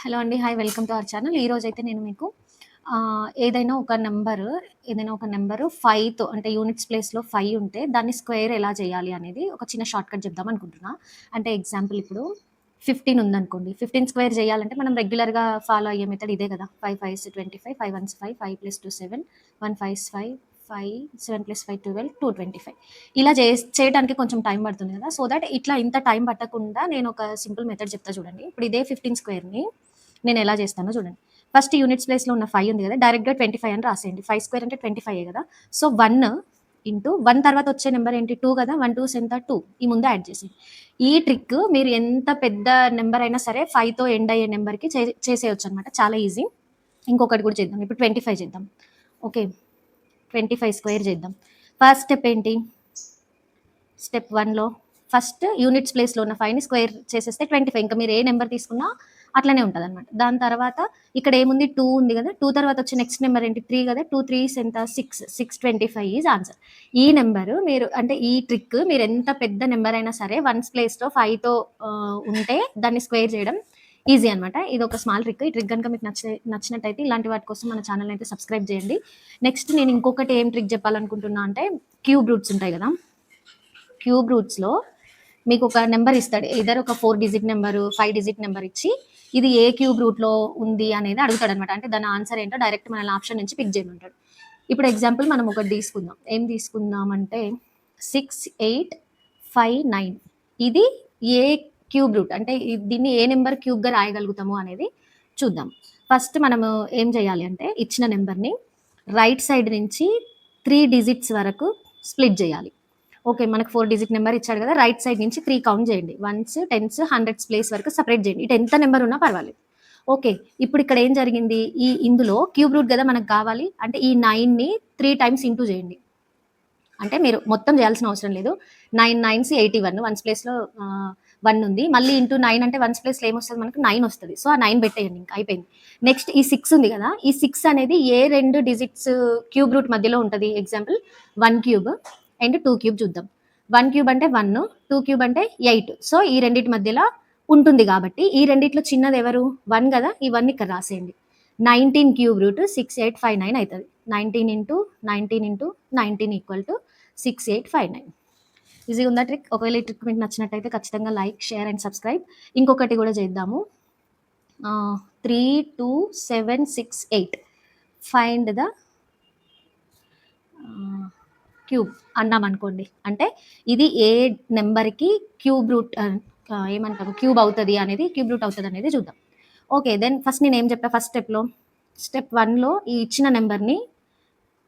Hello అండి. Hi welcome to our channel. ఈరోజైతే నేను మీకు ఏదైనా ఒక నంబరు 5తో అంటే యూనిట్స్ ప్లేస్‌లో 5 ఉంటే దాన్ని స్క్వేర్ ఎలా చేయాలి అనేది ఒక చిన్న షార్ట్‌కట్ చెప్దాం అనుకుంటున్నా. అంటే ఎగ్జాంపుల్ ఇప్పుడు 15 ఉందనుకోండి. 15 స్క్వేర్ చేయాలంటే మనం రెగ్యులర్‌గా ఫాలో అయ్యే మెథడ్ ఇదే కదా! 5 5స్ 25, 5 1స్ 5, 5 + 2 7, 1 5స్ 5, 5 7 + 5 12, 225 ఇలా చేయడానికి కొంచెం టైం పడుతుంది కదా! సో దట్ ఇట్లా ఇంత టైం పట్టకుండా నేను ఒక సింపుల్ మెథడ్ చెప్తా చూడండి. ఇప్పుడు ఇదే 15 స్క్వేర్‌ని నేను ఎలా చేస్తానో చూడండి. ఫస్ట్ యూనిట్స్ ప్లేస్‌లో ఉన్న 5 ఉంది కదా! డైరెక్ట్‌గా 25 అని రాసేయండి. 5 స్క్వేర్ అంటే 25 కదా! సో, 1 ఇంటూ 1 తర్వాత వచ్చే నంబర్ ఏంటి? 2 కదా! 1 2స్ ఎంత? 2 ఈ ముందు యాడ్ చేసేయండి. ఈ ట్రిక్ మీరు ఎంత పెద్ద నంబర్ అయినా సరే 5తో ఎండ్ అయ్యే నంబర్‌కి చేసేయొచ్చనమాట. చాలా ఈజీ. ఇంకొకటి కూడా చేద్దాం. ఇప్పుడు 25 చేద్దాం. ఓకే. 25 స్క్వేర్ చేద్దాం. ఫస్ట్ స్టెప్ ఏంటి? స్టెప్ 1లో ఫస్ట్ యూనిట్స్ ప్లేస్‌లో ఉన్న 5ని స్క్వేర్ చేసేస్తే 25 ఇంకా మీరు ఏ నంబర్ తీసుకున్నా అట్లనే ఉంటదనమాట. దాని తర్వాత ఇక్కడ ఏముంది 2 ఉంది కదా! 2 తర్వాత వచ్చే నెక్స్ట్ నంబర్ ఏంటి 3 కదా! 2 3స్ ఎంత 6. 625 ఈజ్ ఆన్సర్. ఈ నంబరు మీరు అంటే ఈ ట్రిక్ మీరు ఎంత పెద్ద నంబర్ అయినా సరే వన్స్ ప్లేస్‌లో 5తో ఉంటే దాన్ని స్క్వేర్ చేయడం ఈజీ అనమాట. ఇది ఒక స్మాల్ ట్రిక్. ఈ ట్రిక్ గనుక మీకు నచ్చినట్టయితే ఇలాంటి వాటి కోసం మన ఛానెల్‌ని అయితే సబ్స్క్రైబ్ చేయండి. నెక్స్ట్ నేను ఇంకొకటి ఏం ట్రిక్ చెప్పాలనుకుంటున్నా అంటే క్యూబ్ రూట్స్ ఉంటాయి కదా! క్యూబ్ రూట్స్‌లో మీకు ఒక నెంబర్ ఇస్తాడు. ఎయిదర్ ఒక 4 డిజిట్ నెంబరు, 5 డిజిట్ నెంబర్ ఇచ్చి, ఇది ఏ క్యూబ్ రూట్‌లో ఉంది అనేది అడుగుతాడనమాట. అంటే దాని ఆన్సర్ ఏంటో డైరెక్ట్ మనల్ని ఆప్షన్ నుంచి పిక్ చేయమంటాడు. ఇప్పుడు ఎగ్జాంపుల్ మనం ఒకటి తీసుకుందాం. ఏం తీసుకుందామంటే 6, 8, 5, 9 ఇది ఏ క్యూబ్ రూట్ అంటే దీన్ని ఏ నెంబర్ క్యూబ్‌గా రాయగలుగుతాము అనేది చూద్దాం. ఫస్ట్ మనము ఏం చేయాలి అంటే ఇచ్చిన నెంబర్‌ని రైట్ సైడ్ నుంచి 3 డిజిట్స్ వరకు స్ప్లిట్ చేయాలి. ఓకే. మనకు 4 డిజిట్ నెంబర్ ఇచ్చాడు కదా! రైట్ సైడ్ నుంచి 3 కౌంట్ చేయండి. 1స్, 10స్, 100స్ ప్లేస్ వరకు సెపరేట్ చేయండి. ఇటు ఎంత నెంబర్ ఉన్నా పర్వాలేదు. ఓకే. ఇప్పుడు ఇక్కడ ఏం జరిగింది? ఇందులో క్యూబ్ రూట్ గదా మనకు కావాలి. అంటే ఈ 9ని 3 టైమ్స్ ఇంటూ చేయండి. అంటే మీరు మొత్తం చేయాల్సిన అవసరం లేదు. 9 9స్ 81 వన్స్ ప్లేస్‌లో 1 ఉంది. మళ్ళీ ఇంటూ 9 అంటే వన్స్ ప్లేస్‌లో ఏమొస్తది మనకు 9 వస్తది. సో, ఆ 9 పెట్టేయండి ఇంక అయిపోయింది. నెక్స్ట్ ఈ 6 ఉంది కదా! ఈ 6 అనేది ఏ 2 డిజిట్స్ క్యూబ్ రూట్ మధ్యలో ఉంటది. ఎగ్జాంపుల్ 1 క్యూబ్ అండ్ 2 క్యూబ్ చూద్దాం. 1 క్యూబ్ అంటే 1, 2 క్యూబ్ అంటే 8. సో, ఈ రెండిటి మధ్యలో ఉంటుంది కాబట్టి ఈ రెండిట్లో చిన్నది ఎవరు? 1 గదా! ఈ 1 ఇక్కడ రాసేయండి. 19 క్యూబ్ రూట్ 6859 అయితది. 19 ఇంటూ 19 ఇంటూ 19 ఈక్వల్ టు 6859. ఈజీగా ఉందా ట్రిక్? ఒకవేళ ఈ ట్రిక్ మీకు నచ్చినట్టయితే ఖచ్చితంగా లైక్, షేర్ అండ్ సబ్స్క్రైబ్. ఇంకొకటి కూడా చేద్దాము. 3, 2, 7, 6, 8 ఫైండ్ ద క్యూబ్ అన్నామనుకోండి. అంటే ఇది ఏ నెంబర్‌కి క్యూబ్ రూట్ ఏమంటాము క్యూబ్ అవుతది అనేది క్యూబ్ రూట్ అవుతదనేది చూద్దాం. ఓకే. దెన్ ఫస్ట్ నేనేం చెప్పా ఫస్ట్ స్టెప్‌లో? స్టెప్ 1లో ఈ ఇచ్చిన నెంబర్‌ని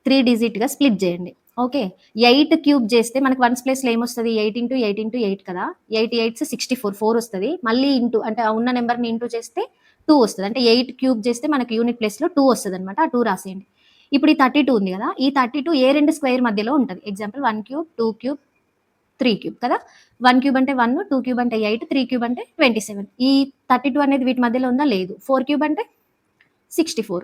3 డిజిట్‌గా స్ప్లిట్ చేయండి. ఓకే. 8 క్యూబ్ చేస్తే మనకు వన్స్ ప్లేస్‌లో ఏమొస్తది? 8 ఇంటూ 8 ఇంటూ 8 కదా! 8 8స్ 64 4 వస్తది. మళ్ళీ ఇంటూ అంటే ఆ ఉన్న నెంబర్‌ని ఇంటూ చేస్తే 2 వస్తది. అంటే 8 క్యూబ్ చేస్తే మనకి యూనిట్ ప్లేస్‌లో 2 వస్తదనమాట. ఆ 2 రాసేయండి. ఇప్పుడు ఈ 32 ఉంది కదా! ఈ 32 ఏ 2 స్క్వేర్ మధ్యలో ఉంటది. ఎగ్జాంపుల్ 1 క్యూబ్, 2 క్యూబ్, 3 క్యూబ్ కదా! 1 క్యూబ్ అంటే 1, 2 క్యూబ్ అంటే 8, 3 క్యూబ్ అంటే 27. ఈ 32 అనేది వీటి మధ్యలో ఉందా? లేదు. 4 క్యూబ్ అంటే 64.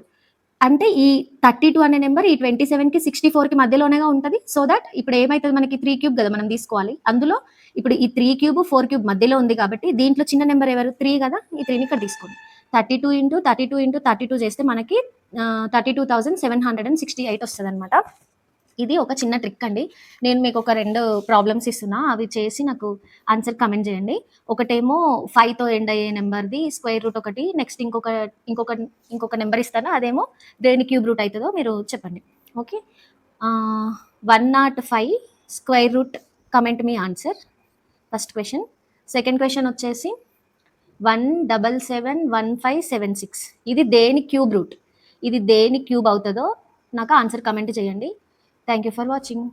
అంటే ఈ 32 అనే నంబర్ ఈ 27కి, 64కి మధ్యలోనేగా ఉంటది. సో దట్ ఇప్పుడు ఏమైతది మనకి 3 క్యూబ్ గదా! మనం తీసుకోవాలి. అందులో ఇప్పుడు ఈ 3 క్యూబ్, 4 క్యూబ్ మధ్యలో ఉంది కాబట్టి దీంట్లో చిన్న నంబర్ ఎవరు? 3 గదా! ఈ 3ని ఇక్కడ తీసుకోండి. 32 ఇంటూ 32 ఇంటూ 32 చేస్తే మనకి 32,768 వస్తదనమాట. ఇది ఒక చిన్న ట్రిక్ అండి. నేను మీకు ఒక 2 ప్రాబ్లమ్స్ ఇస్తున్నా. అవి చేసి నాకు ఆన్సర్ కామెంట్ చేయండి. ఒకటేమో 5తో ఎండ్ అయ్యే నంబర్‌ది స్క్వేర్ రూట్ ఒకటి. నెక్స్ట్ ఇంకొక ఇంకొక నంబర్ ఇస్తాను. అదేమో దేని క్యూబ్ రూట్ అయితదో మీరు చెప్పండి. ఓకే. 105 స్క్వేర్ రూట్ కామెంట్ మీ answer. First question. Second question వచ్చేసి 1771576 ఇది దేని క్యూబ్ రూట్? ఇది దేని క్యూబ్ అవుతదో నాకు ఆన్సర్ కామెంట్ చేయండి. Thank you for watching.